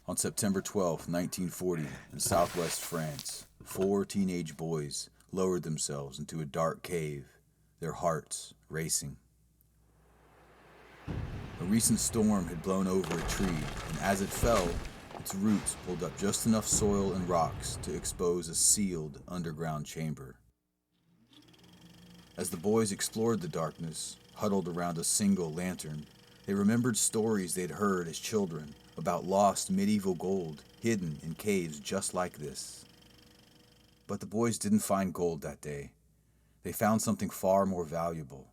On September 12, 1940, in southwest France, 4 teenage boys lowered themselves into a dark cave, their hearts racing. A recent storm had blown over a tree, and as it fell, its roots pulled up just enough soil and rocks to expose a sealed underground chamber. As the boys explored the darkness, huddled around a single lantern, they remembered stories they'd heard as children about lost medieval gold hidden in caves just like this. But the boys didn't find gold that day. They found something far more valuable,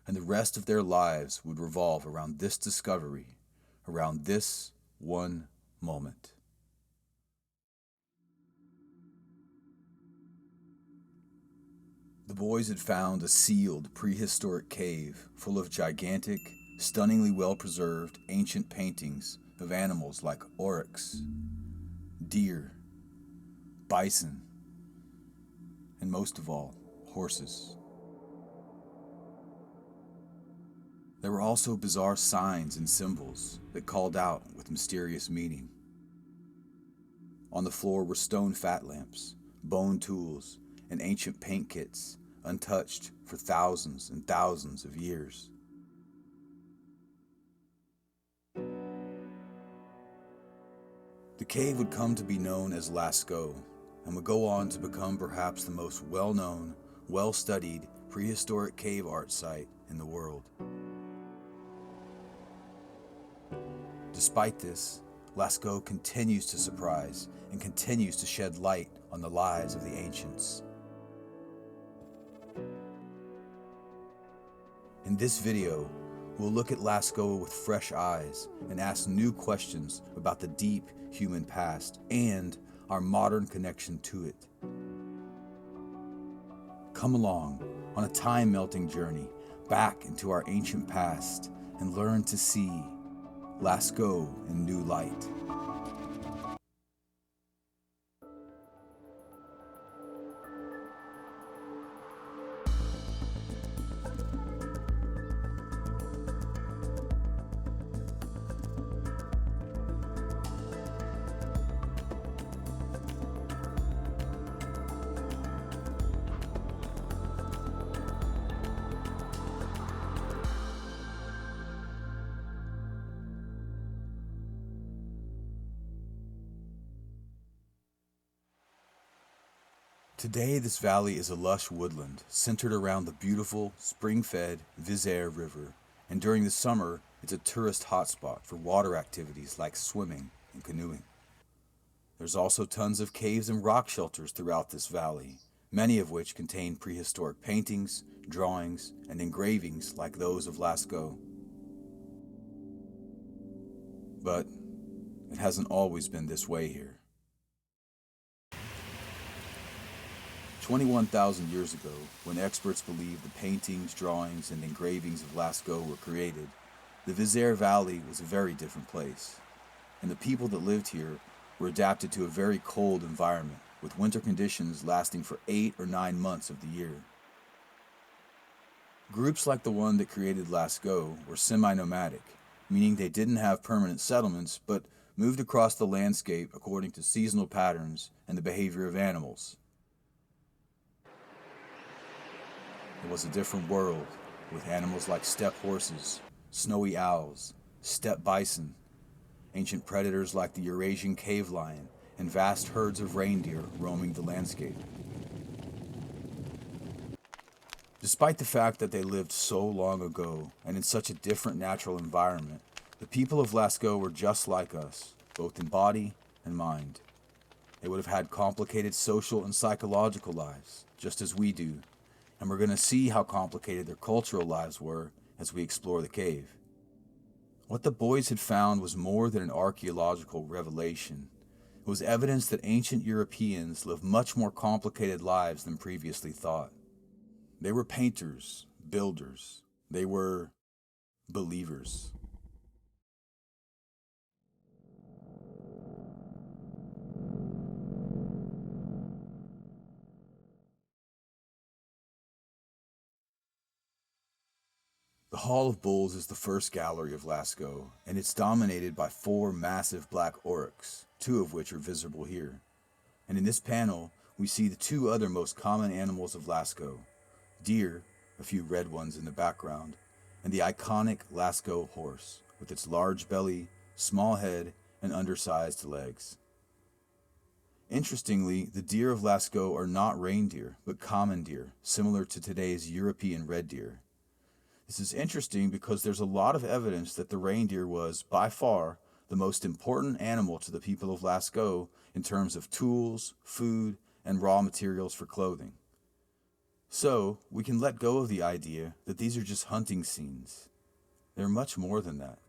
and the rest of their lives would revolve around this discovery, around this one moment. The boys had found a sealed prehistoric cave full of gigantic, stunningly well-preserved ancient paintings of animals like oryx, deer, bison, and most of all, horses. There were also bizarre signs and symbols that called out with mysterious meaning. On the floor were stone fat lamps, bone tools, and ancient paint kits, untouched for thousands and thousands of years. The cave would come to be known as Lascaux, and would go on to become perhaps the most well-known, well-studied prehistoric cave art site in the world. Despite this, Lascaux continues to surprise and continues to shed light on the lives of the ancients. In this video, we'll look at Lascaux with fresh eyes and ask new questions about the deep human past and our modern connection to it. Come along on a time-melting journey back into our ancient past and learn to see Lascaux in new light. Today, this valley is a lush woodland centered around the beautiful, spring-fed Vizère River, and during the summer, it's a tourist hotspot for water activities like swimming and canoeing. There's also tons of caves and rock shelters throughout this valley, many of which contain prehistoric paintings, drawings, and engravings like those of Lascaux. But it hasn't always been this way here. 21,000 years ago, when experts believed the paintings, drawings, and engravings of Lascaux were created, the Vizère Valley was a very different place, and the people that lived here were adapted to a very cold environment, with winter conditions lasting for 8 or 9 months of the year. Groups like the one that created Lascaux were semi-nomadic, meaning they didn't have permanent settlements, but moved across the landscape according to seasonal patterns and the behavior of animals. It was a different world, with animals like steppe horses, snowy owls, steppe bison, ancient predators like the Eurasian cave lion, and vast herds of reindeer roaming the landscape. Despite the fact that they lived so long ago and in such a different natural environment, the people of Lascaux were just like us, both in body and mind. They would have had complicated social and psychological lives, just as we do, and we're going to see how complicated their cultural lives were as we explore the cave. What the boys had found was more than an archaeological revelation. It was evidence that ancient Europeans lived much more complicated lives than previously thought. They were painters, builders. They were believers. The Hall of Bulls is the first gallery of Lascaux, and it's dominated by 4 massive black oryx, 2 of which are visible here. And in this panel, we see the 2 other most common animals of Lascaux: deer, a few red ones in the background, and the iconic Lascaux horse, with its large belly, small head, and undersized legs. Interestingly, the deer of Lascaux are not reindeer, but common deer, similar to today's European red deer. This is interesting because there's a lot of evidence that the reindeer was, by far, the most important animal to the people of Lascaux in terms of tools, food, and raw materials for clothing. So, we can let go of the idea that these are just hunting scenes. They're much more than that.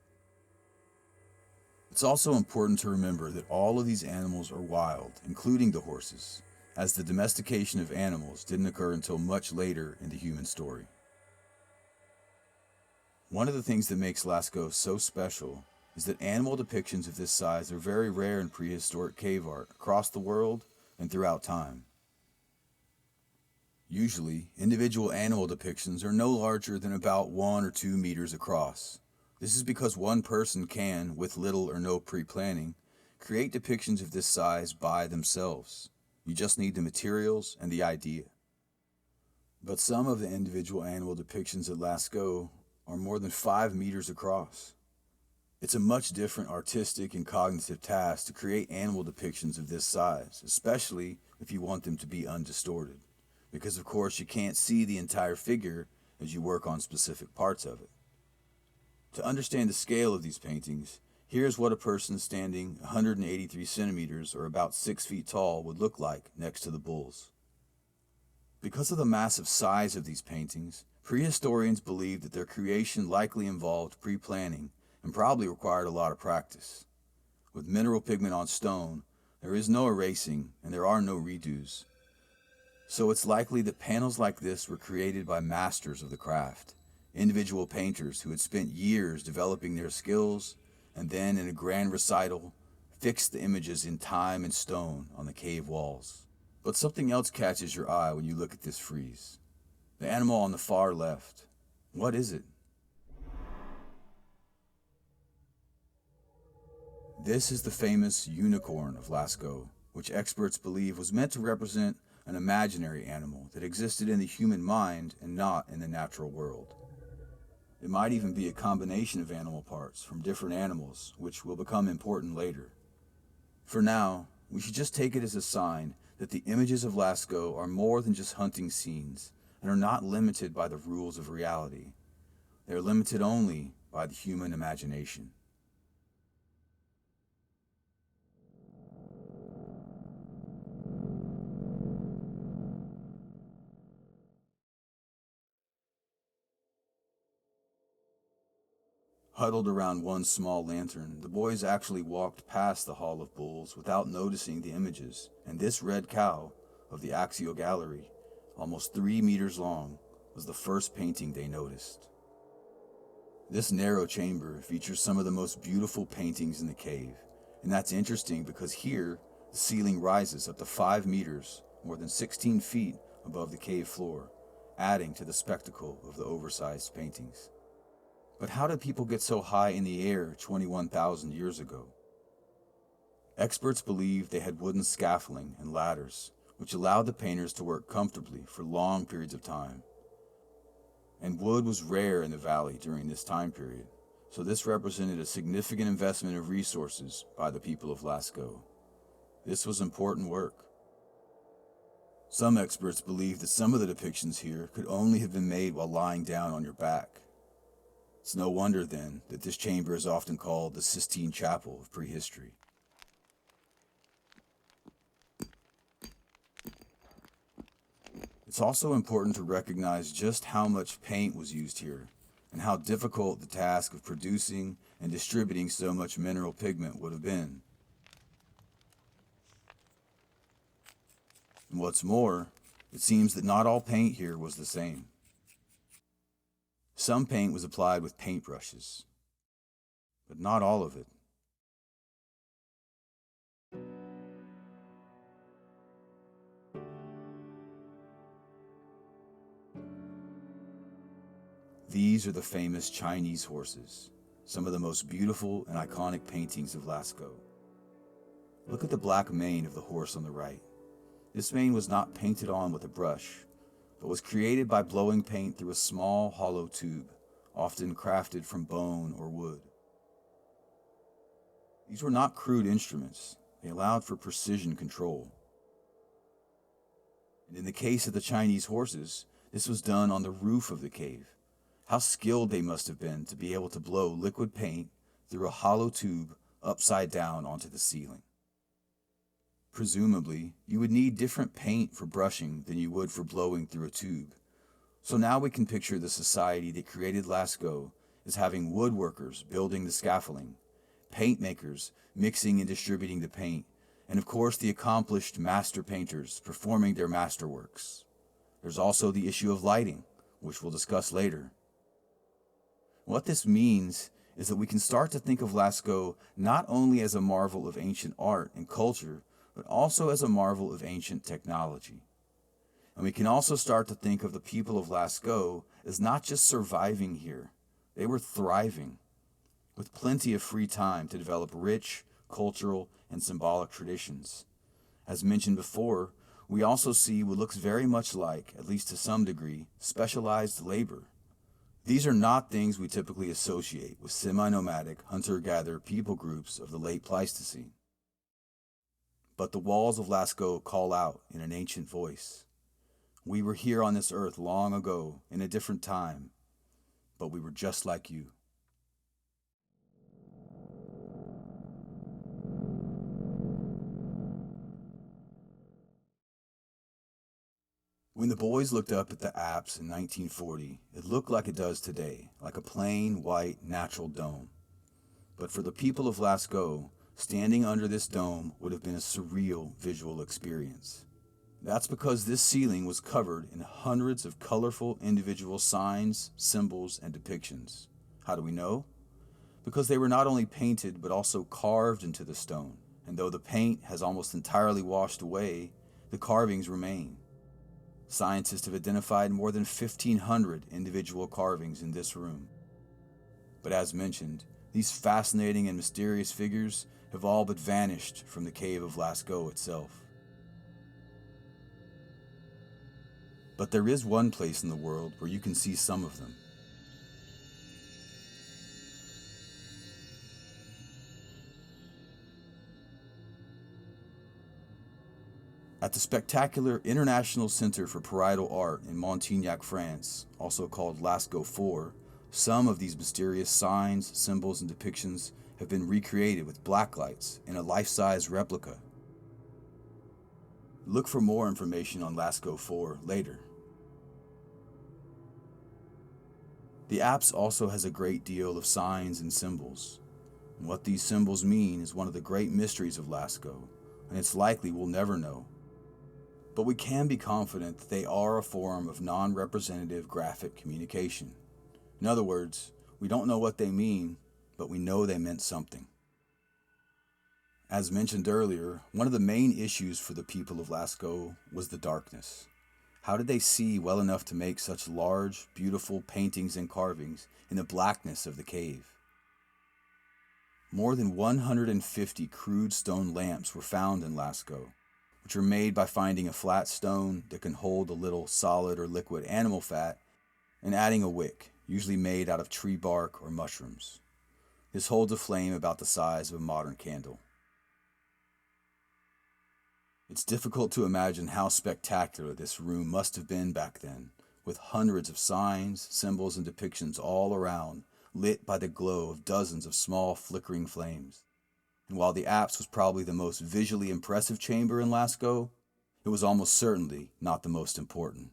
It's also important to remember that all of these animals are wild, including the horses, as the domestication of animals didn't occur until much later in the human story. One of the things that makes Lascaux so special is that animal depictions of this size are very rare in prehistoric cave art across the world and throughout time. Usually, individual animal depictions are no larger than about 1 or 2 meters across. This is because one person can, with little or no pre-planning, create depictions of this size by themselves. You just need the materials and the idea. But some of the individual animal depictions at Lascaux are more than 5 meters across. It's a much different artistic and cognitive task to create animal depictions of this size, especially if you want them to be undistorted, because of course you can't see the entire figure as you work on specific parts of it. To understand the scale of these paintings, here's what a person standing 183 centimeters or about 6 feet tall would look like next to the bulls. Because of the massive size of these paintings, prehistorians believe that their creation likely involved pre-planning and probably required a lot of practice. With mineral pigment on stone, there is no erasing and there are no redos. So it's likely that panels like this were created by masters of the craft, individual painters who had spent years developing their skills and then in a grand recital fixed the images in time and stone on the cave walls. But something else catches your eye when you look at this frieze. The animal on the far left. What is it? This is the famous unicorn of Lascaux, which experts believe was meant to represent an imaginary animal that existed in the human mind and not in the natural world. It might even be a combination of animal parts from different animals, which will become important later. For now, we should just take it as a sign that the images of Lascaux are more than just hunting scenes and are not limited by the rules of reality. They are limited only by the human imagination. Huddled around one small lantern, the boys actually walked past the Hall of Bulls without noticing the images, and this red cow of the axial gallery, almost 3 meters long, was the first painting they noticed. This narrow chamber features some of the most beautiful paintings in the cave, and that's interesting because here, the ceiling rises up to 5 meters, more than 16 feet above the cave floor, adding to the spectacle of the oversized paintings. But how did people get so high in the air 21,000 years ago? Experts believe they had wooden scaffolding and ladders, which allowed the painters to work comfortably for long periods of time. And wood was rare in the valley during this time period, so this represented a significant investment of resources by the people of Lascaux. This was important work. Some experts believe that some of the depictions here could only have been made while lying down on your back. It's no wonder, then, that this chamber is often called the Sistine Chapel of prehistory. It's also important to recognize just how much paint was used here, and how difficult the task of producing and distributing so much mineral pigment would have been. And what's more, it seems that not all paint here was the same. Some paint was applied with paintbrushes, but not all of it. These are the famous Chinese horses, some of the most beautiful and iconic paintings of Lascaux. Look at the black mane of the horse on the right. This mane was not painted on with a brush, but was created by blowing paint through a small hollow tube, often crafted from bone or wood. These were not crude instruments. They allowed for precision control. And in the case of the Chinese horses, this was done on the roof of the cave. How skilled they must have been to be able to blow liquid paint through a hollow tube upside down onto the ceiling. Presumably, you would need different paint for brushing than you would for blowing through a tube. So now we can picture the society that created Lascaux as having woodworkers building the scaffolding, paint makers mixing and distributing the paint, and of course the accomplished master painters performing their masterworks. There's also the issue of lighting, which we'll discuss later. What this means is that we can start to think of Lascaux not only as a marvel of ancient art and culture, but also as a marvel of ancient technology. And we can also start to think of the people of Lascaux as not just surviving here, they were thriving, with plenty of free time to develop rich, cultural, and symbolic traditions. As mentioned before, we also see what looks very much like, at least to some degree, specialized labor. These are not things we typically associate with semi-nomadic, hunter-gatherer people groups of the late Pleistocene. But the walls of Lascaux call out in an ancient voice. We were here on this earth long ago, in a different time, but we were just like you. When the boys looked up at the apse in 1940, it looked like it does today, like a plain, white, natural dome. But for the people of Lascaux, standing under this dome would have been a surreal visual experience. That's because this ceiling was covered in hundreds of colorful individual signs, symbols, and depictions. How do we know? Because they were not only painted but also carved into the stone, and though the paint has almost entirely washed away, the carvings remain. Scientists have identified more than 1,500 individual carvings in this room. But as mentioned, these fascinating and mysterious figures have all but vanished from the cave of Lascaux itself. But there is one place in the world where you can see some of them. At the spectacular International Center for Parietal Art in Montignac, France, also called Lascaux 4, some of these mysterious signs, symbols, and depictions have been recreated with blacklights in a life-size replica. Look for more information on Lascaux 4 later. The apse also has a great deal of signs and symbols. And what these symbols mean is one of the great mysteries of Lascaux, and it's likely we'll never know. But we can be confident that they are a form of non-representative graphic communication. In other words, we don't know what they mean, but we know they meant something. As mentioned earlier, one of the main issues for the people of Lascaux was the darkness. How did they see well enough to make such large, beautiful paintings and carvings in the blackness of the cave? More than 150 crude stone lamps were found in Lascaux, which are made by finding a flat stone that can hold a little solid or liquid animal fat and adding a wick, usually made out of tree bark or mushrooms. This holds a flame about the size of a modern candle. It's difficult to imagine how spectacular this room must have been back then, with hundreds of signs, symbols, and depictions all around, lit by the glow of dozens of small flickering flames. And while the apse was probably the most visually impressive chamber in Lascaux, it was almost certainly not the most important.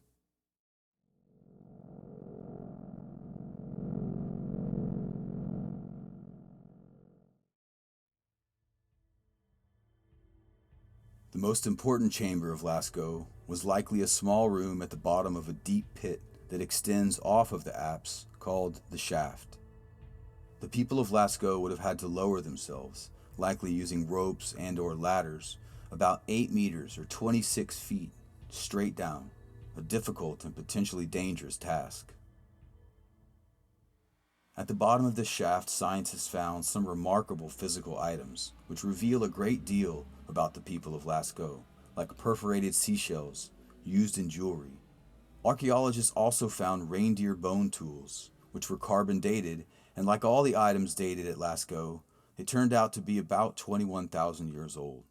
The most important chamber of Lascaux was likely a small room at the bottom of a deep pit that extends off of the apse called the shaft. The people of Lascaux would have had to lower themselves, likely using ropes and/or ladders, about 8 meters or 26 feet straight down, a difficult and potentially dangerous task. At the bottom of the shaft, scientists found some remarkable physical items, which reveal a great deal about the people of Lascaux, like perforated seashells used in jewelry. Archaeologists also found reindeer bone tools, which were carbon dated, and like all the items dated at Lascaux, it turned out to be about 21,000 years old.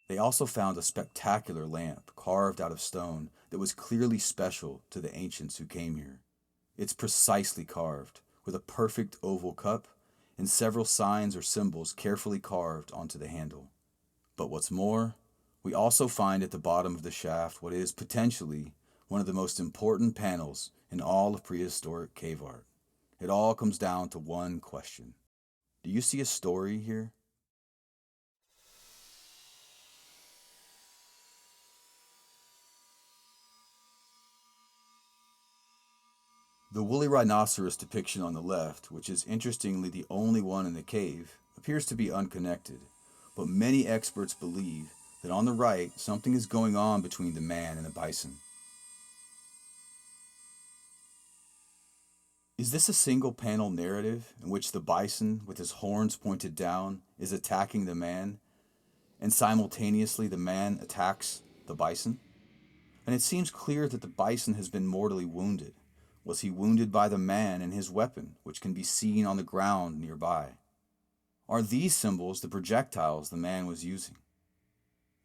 They also found a spectacular lamp carved out of stone that was clearly special to the ancients who came here. It's precisely carved, with a perfect oval cup and several signs or symbols carefully carved onto the handle. But what's more, we also find at the bottom of the shaft what is potentially one of the most important panels in all of prehistoric cave art. It all comes down to one question. Do you see a story here? The woolly rhinoceros depiction on the left, which is interestingly the only one in the cave, appears to be unconnected, but many experts believe that on the right something is going on between the man and the bison. Is this a single panel narrative in which the bison, with his horns pointed down, is attacking the man, and simultaneously the man attacks the bison? And it seems clear that the bison has been mortally wounded. Was he wounded by the man and his weapon, which can be seen on the ground nearby? Are these symbols the projectiles the man was using?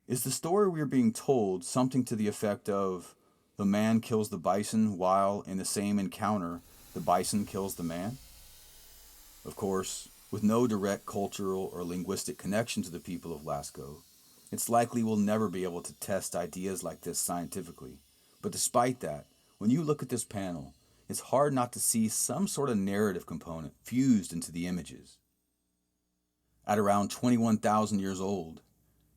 Is the story we are being told something to the effect of the man kills the bison while, in the same encounter, the bison kills the man? Of course, with no direct cultural or linguistic connection to the people of Lascaux, it's likely we'll never be able to test ideas like this scientifically. But despite that, when you look at this panel, it's hard not to see some sort of narrative component fused into the images. At around 21,000 years old,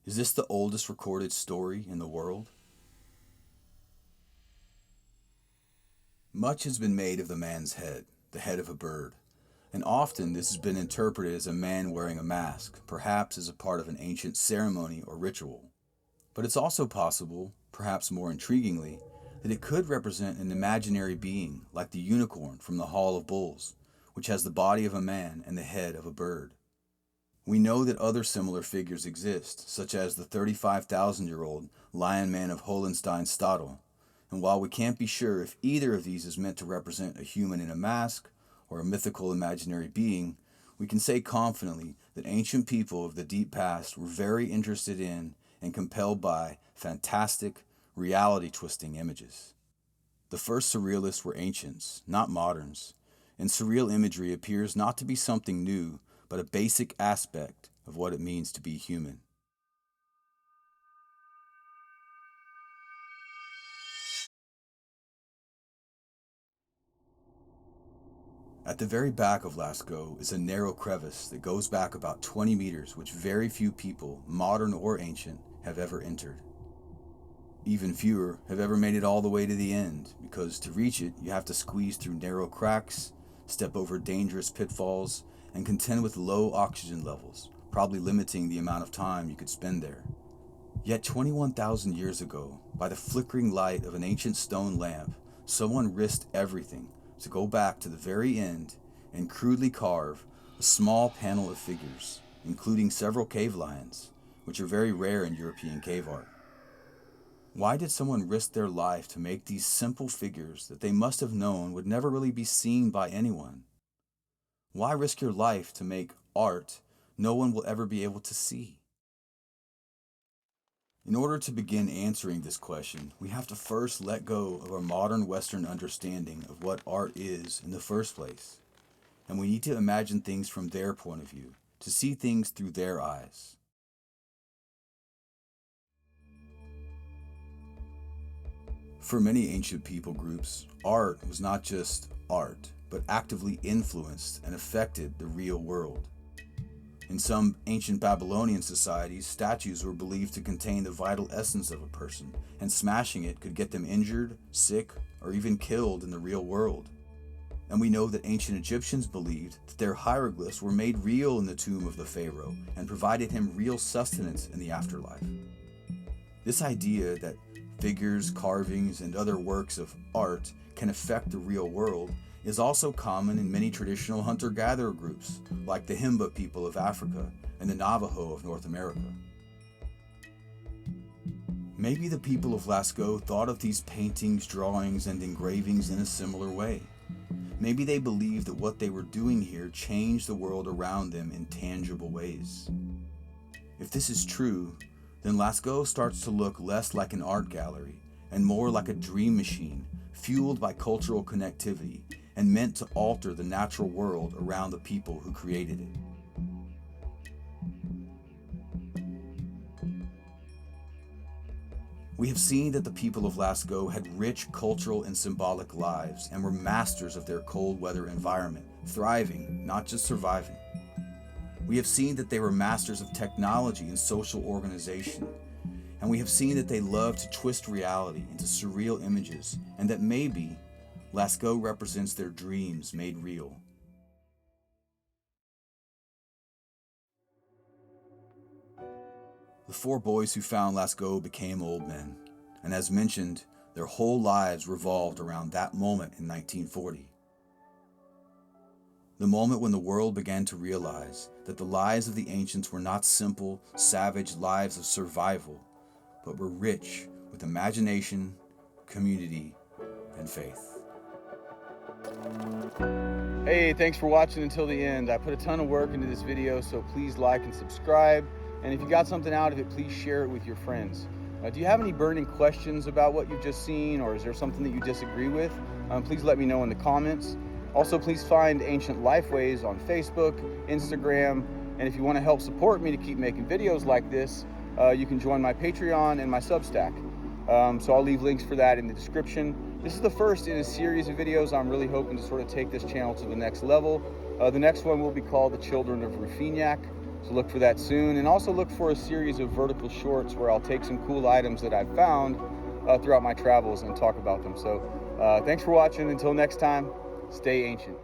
is this the oldest recorded story in the world? Much has been made of the man's head, the head of a bird, and often this has been interpreted as a man wearing a mask, perhaps as a part of an ancient ceremony or ritual. But it's also possible, perhaps more intriguingly, that it could represent an imaginary being like the unicorn from the Hall of Bulls, which has the body of a man and the head of a bird. We know that other similar figures exist, such as the 35,000-year-old Lion Man of Hohenstein-Stadel, and while we can't be sure if either of these is meant to represent a human in a mask or a mythical imaginary being, we can say confidently that ancient people of the deep past were very interested in and compelled by fantastic, reality-twisting images. The first surrealists were ancients, not moderns, and surreal imagery appears not to be something new, but a basic aspect of what it means to be human. At the very back of Lascaux is a narrow crevice that goes back about 20 meters, which very few people, modern or ancient, have ever entered. Even fewer have ever made it all the way to the end, because to reach it, you have to squeeze through narrow cracks, step over dangerous pitfalls, and contend with low oxygen levels, probably limiting the amount of time you could spend there. Yet 21,000 years ago, by the flickering light of an ancient stone lamp, someone risked everything to go back to the very end and crudely carve a small panel of figures, including several cave lions, which are very rare in European cave art. Why did someone risk their life to make these simple figures that they must have known would never really be seen by anyone? Why risk your life to make art no one will ever be able to see? In order to begin answering this question, we have to first let go of our modern Western understanding of what art is in the first place. And we need to imagine things from their point of view, to see things through their eyes. For many ancient people groups, art was not just art, but actively influenced and affected the real world. In some ancient Babylonian societies, statues were believed to contain the vital essence of a person, and smashing it could get them injured, sick, or even killed in the real world. And we know that ancient Egyptians believed that their hieroglyphs were made real in the tomb of the pharaoh and provided him real sustenance in the afterlife. This idea that figures, carvings, and other works of art can affect the real world is also common in many traditional hunter-gatherer groups, like the Himba people of Africa and the Navajo of North America. Maybe the people of Lascaux thought of these paintings, drawings, and engravings in a similar way. Maybe they believed that what they were doing here changed the world around them in tangible ways. If this is true, then Lascaux starts to look less like an art gallery and more like a dream machine fueled by cultural connectivity and meant to alter the natural world around the people who created it. We have seen that the people of Lascaux had rich cultural and symbolic lives and were masters of their cold weather environment, thriving, not just surviving. We have seen that they were masters of technology and social organization, and we have seen that they loved to twist reality into surreal images, and that maybe Lascaux represents their dreams made real. The 4 boys who found Lascaux became old men, and as mentioned, their whole lives revolved around that moment in 1940. The moment when the world began to realize that the lives of the ancients were not simple, savage lives of survival, but were rich with imagination, community, and faith. Hey, thanks for watching until the end. I put a ton of work into this video, so please like and subscribe. And if you got something out of it, please share it with your friends. Do you have any burning questions about what you've just seen, or is there something that you disagree with? Please let me know in the comments. Also, please find Ancient Lifeways on Facebook, Instagram, and if you want to help support me to keep making videos like this, you can join my Patreon and my Substack. So I'll leave links for that in the description. This is the first in a series of videos. I'm really hoping to sort of take this channel to the next level. The next one will be called The Children of Ruffignac. So look for that soon, and also look for a series of vertical shorts where I'll take some cool items that I've found throughout my travels and talk about them. So thanks for watching. Until next time, stay ancient.